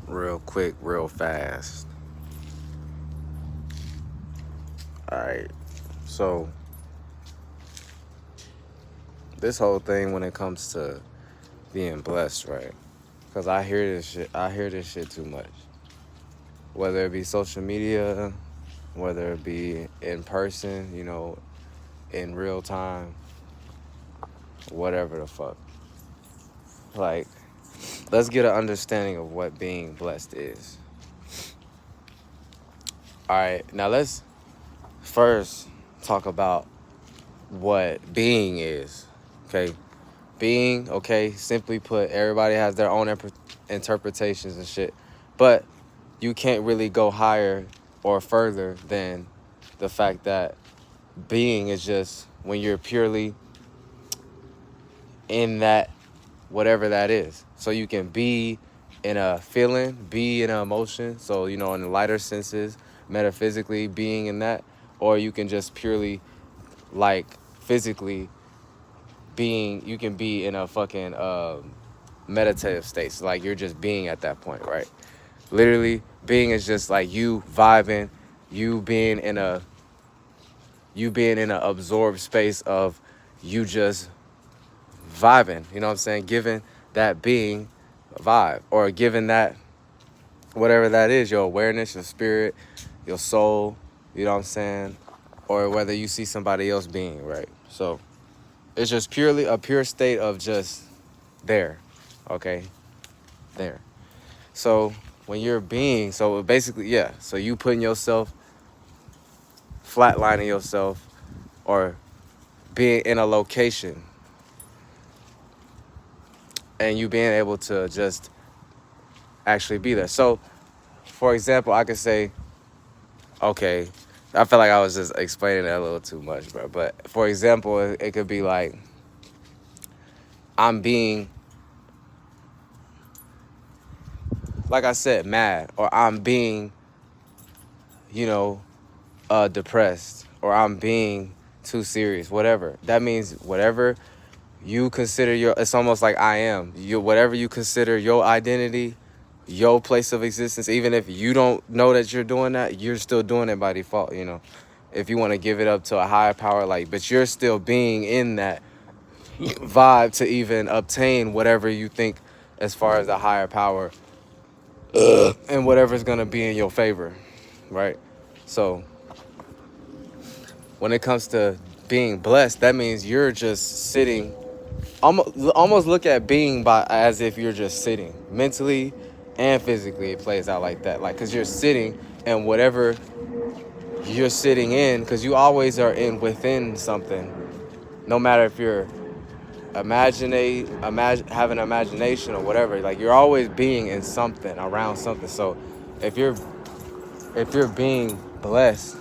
real quick, real fast. All right. So this whole thing when it comes to being blessed, right? Because I hear this shit. I hear this shit too much. Whether it be social media, whether it be in person, in real time, whatever the fuck. Like, let's get an understanding of what being blessed is. All right. Now let's first talk about what being is. Okay. Being, okay, simply put, everybody has their own interpretations and shit. But you can't really go higher or further than the fact that being is just when you're purely in that, whatever that is. So you can be in a feeling, be in an emotion. So, in the lighter senses, metaphysically being in that. Or you can just purely, like, physically being, you can be in a fucking meditative state. So, like, you're just being at that point, right? Literally, being is just like you vibing, you being in a absorbed space of you just vibing. You know what I'm saying? Giving that being a vibe, or giving that whatever that is, your awareness, your spirit, your soul. You know what I'm saying? Or whether you see somebody else being, right? So it's just purely a pure state of just there. Okay, there. So when you're being, so basically, yeah. So you putting yourself, flatlining yourself, or being in a location, and you being able to just actually be there. So, for example, I could say, okay, I feel like I was just explaining that a little too much, bro. But for example, it could be like, I'm being, like I said, mad, or I'm being, depressed, or I'm being too serious, whatever. That means whatever you consider it's almost like I am. Whatever you consider your identity, your place of existence, even if you don't know that you're doing that, you're still doing it by default, If you want to give it up to a higher power, but you're still being in that vibe to even obtain whatever you think as far as the higher power and whatever's going to be in your favor, right? So when it comes to being blessed, that means you're just sitting. Almost look at being as if you're just sitting mentally and physically. It plays out like that, because you're sitting, and whatever you're sitting in, because you always are within something. No matter if you're having imagination or whatever, you're always being in something, around something. So if you're being blessed,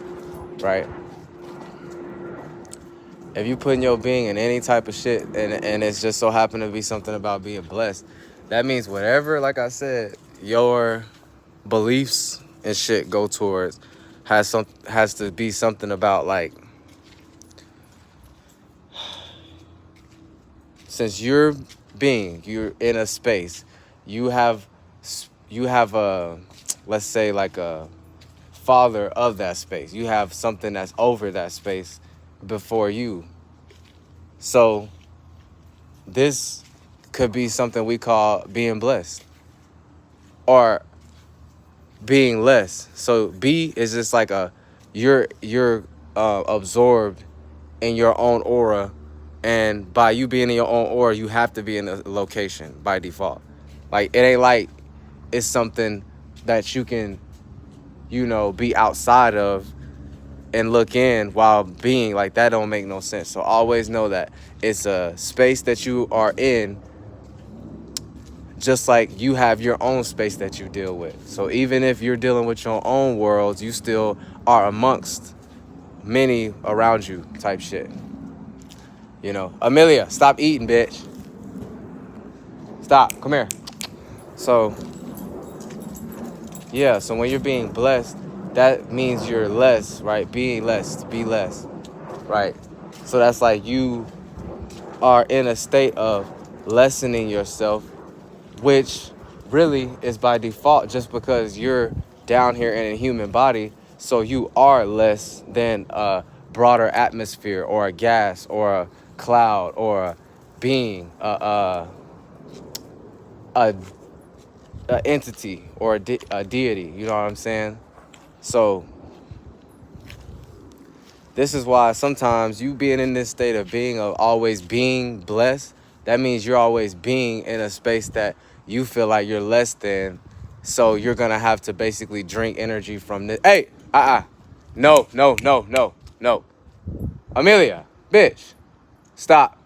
right? If you putting your being in any type of shit, and it's just so happen to be something about being blessed, that means whatever, like I said, your beliefs and shit go towards has to be something about, since you're in a space, you have a, let's say, like a father of that space. You have something that's over that space before you. So this could be something we call being blessed, or being less. So B is just like you're absorbed in your own aura, and by you being in your own aura, you have to be in a location by default. It ain't like it's something that you can, be outside of and look in while being, that don't make no sense. So always know that it's a space that you are in, just like you have your own space that you deal with. So even if you're dealing with your own worlds, you still are amongst many around you type shit. Amelia, stop eating, bitch. Stop, come here. So, yeah, so when you're being blessed, that means you're less, right? Being less, to be less, right? So that's like you are in a state of lessening yourself, which really is by default just because you're down here in a human body, so you are less than a broader atmosphere or a gas or a cloud or a being, a, a entity or a deity. You know what I'm saying? So this is why sometimes you being in this state of being, of always being blessed, that means you're always being in a space that you feel like you're less than. So you're gonna have to basically drink energy from this. Hey, no, no, no, no, no. Amelia, bitch, stop.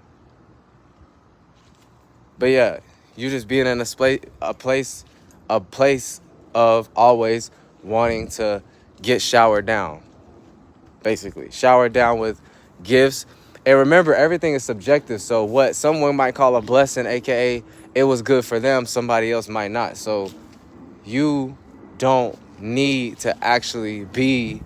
But yeah, you just being in a place of always wanting to get showered down. Basically showered down with gifts. And remember, everything is subjective. So what someone might call a blessing, aka it was good for them, somebody else might not. So you don't need to actually be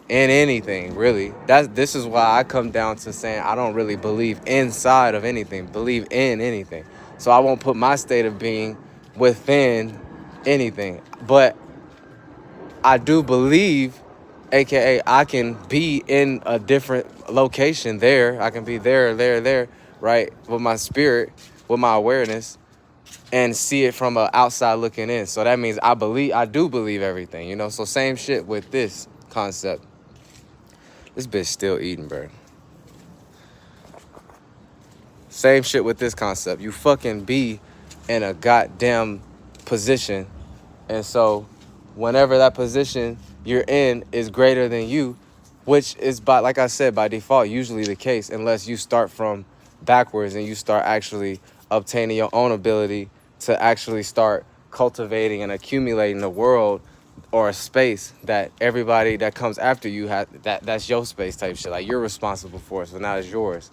in anything, really. This is why I come down to saying I don't really believe inside of anything, believe in anything. So I won't put my state of being within anything. But I do believe, aka I can be in a different location there. I can be there, right? With my spirit, with my awareness, and see it from an outside looking in. So that means I do believe everything, you know? So same shit with this concept. This bitch still eating, bro. Same shit with this concept. You fucking be in a goddamn position. And so whenever that position you're in is greater than you, which is, by, like I said, by default, usually the case, unless you start from backwards and you start actually obtaining your own ability to actually start cultivating and accumulating the world or a space that everybody that comes after you has, that's your space type shit. Like, you're responsible for it, so now it's yours.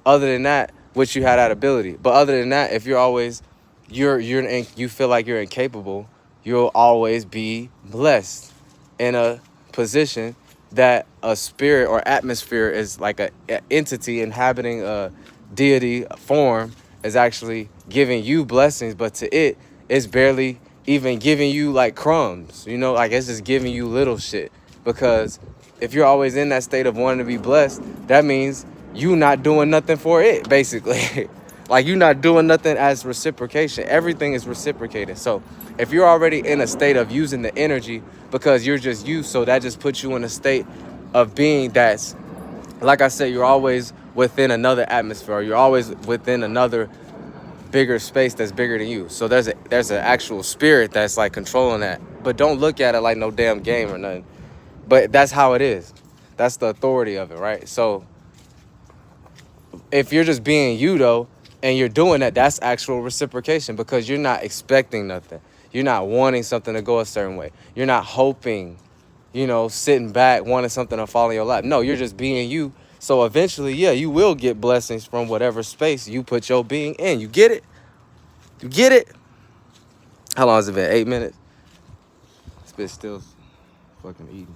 Other than that, which you had that ability. But other than that, if you're always, you feel like you're incapable, you'll always be blessed in a position that a spirit or atmosphere is like a entity inhabiting a deity form is actually giving you blessings, but to it, it's barely even giving you like crumbs, you know, like it's just giving you little shit. Because if you're always in that state of wanting to be blessed, that means you not doing nothing for it, basically. Like, you not doing nothing as reciprocation. Everything is reciprocated. So if you're already in a state of using the energy because you're just you, so that just puts you in a state of being that's, like I said, you're always within another atmosphere, or you're always within another bigger space that's bigger than you. So there's an actual spirit that's like controlling that. But don't look at it like no damn game or nothing. But that's how it is. That's the authority of it, right? So if you're just being you, though, and you're doing that, that's actual reciprocation, because you're not expecting nothing. You're not wanting something to go a certain way. You're not hoping, you know, sitting back, wanting something to fall in your lap. No, you're just being you. So eventually, yeah, you will get blessings from whatever space you put your being in. You get it? You get it? How long has it been? 8 minutes? This bitch still fucking eating.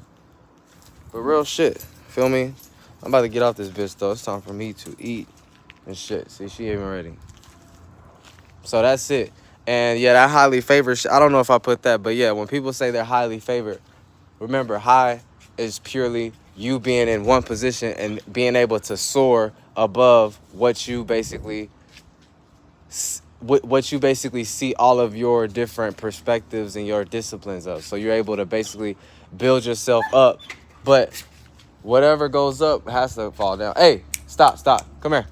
But real shit, feel me? I'm about to get off this bitch, though. It's time for me to eat and shit. See, she ain't even ready. So that's it. And yeah, that highly favored shit, I don't know if I put that, but yeah, when people say they're highly favored, remember, high is purely you being in one position and being able to soar above what you basically see all of your different perspectives and your disciplines of. So you're able to basically build yourself up, but whatever goes up has to fall down. Hey, stop, come here.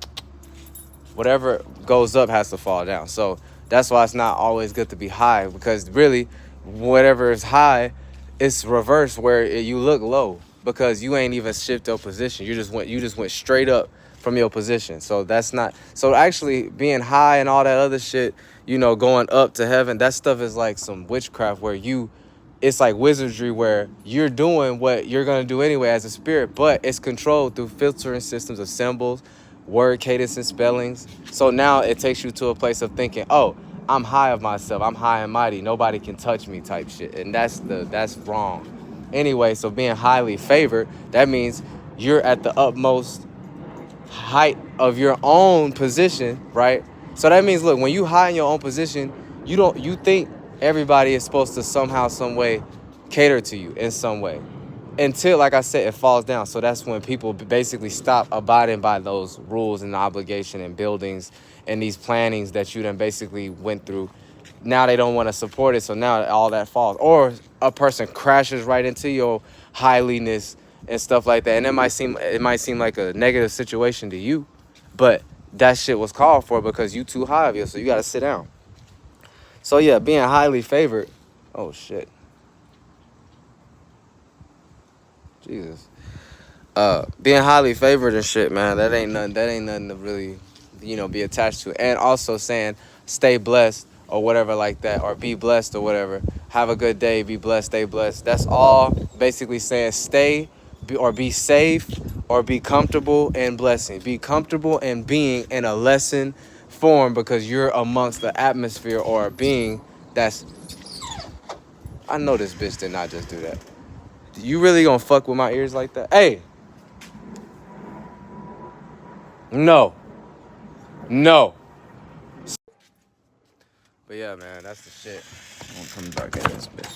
Whatever goes up has to fall down. So that's why it's not always good to be high, because really, whatever is high, it's reverse where you look low, because you ain't even shift your position. You just went straight up from your position. So that's not, so actually being high and all that other shit, you know, going up to heaven, that stuff is like some witchcraft where it's like wizardry where you're doing what you're going to do anyway as a spirit, but it's controlled through filtering systems of symbols, word cadence and spellings. So now it takes you to a place of thinking, oh, I'm high of myself, I'm high and mighty, nobody can touch me type shit. And that's wrong. Anyway, so being highly favored, that means you're at the utmost height of your own position, right? So that means, look, when you high in your own position, You think everybody is supposed to somehow, some way cater to you in some way until, like I said, it falls down. So that's when people basically stop abiding by those rules and obligation and buildings and these plannings that you then basically went through. Now they don't want to support it, so now all that falls. Or a person crashes right into your highliness and stuff like that, and it might seem like a negative situation to you, but that shit was called for because you too high of you, so you got to sit down. So yeah, being highly favored. Oh shit. Jesus. Being highly favored and shit, man, that ain't nothing to really, be attached to. And also saying stay blessed or whatever like that, or be blessed or whatever. Have a good day, be blessed, stay blessed. That's all basically saying be safe or be comfortable in blessing. Be comfortable in being in a lesson form because you're amongst the atmosphere or a being that's, I know this bitch did not just do that. You really gonna fuck with my ears like that? Hey! No. No. But yeah, man, that's the shit. I'm coming back in this bitch.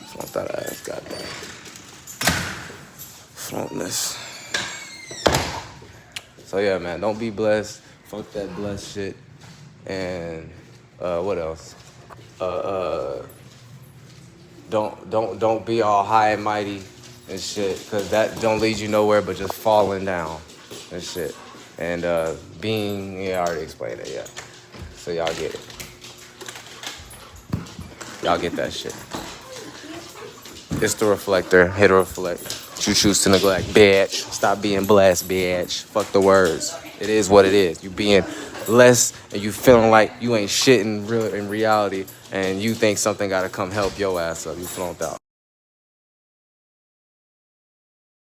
Flaunt that ass, goddamn. Flaunt this. So yeah, man, don't be blessed. Fuck that blessed shit. And what else? Don't be all high and mighty and shit, cause that don't lead you nowhere but just falling down and shit. And being, I already explained it, yeah. So y'all get it. Y'all get that shit. It's the reflector. Hit or reflect. You choose to neglect, bitch. Stop being blessed, bitch. Fuck the words. It is what it is. You being less and you feeling like you ain't shit in reality, and you think something gotta come help your ass up. You flunked out.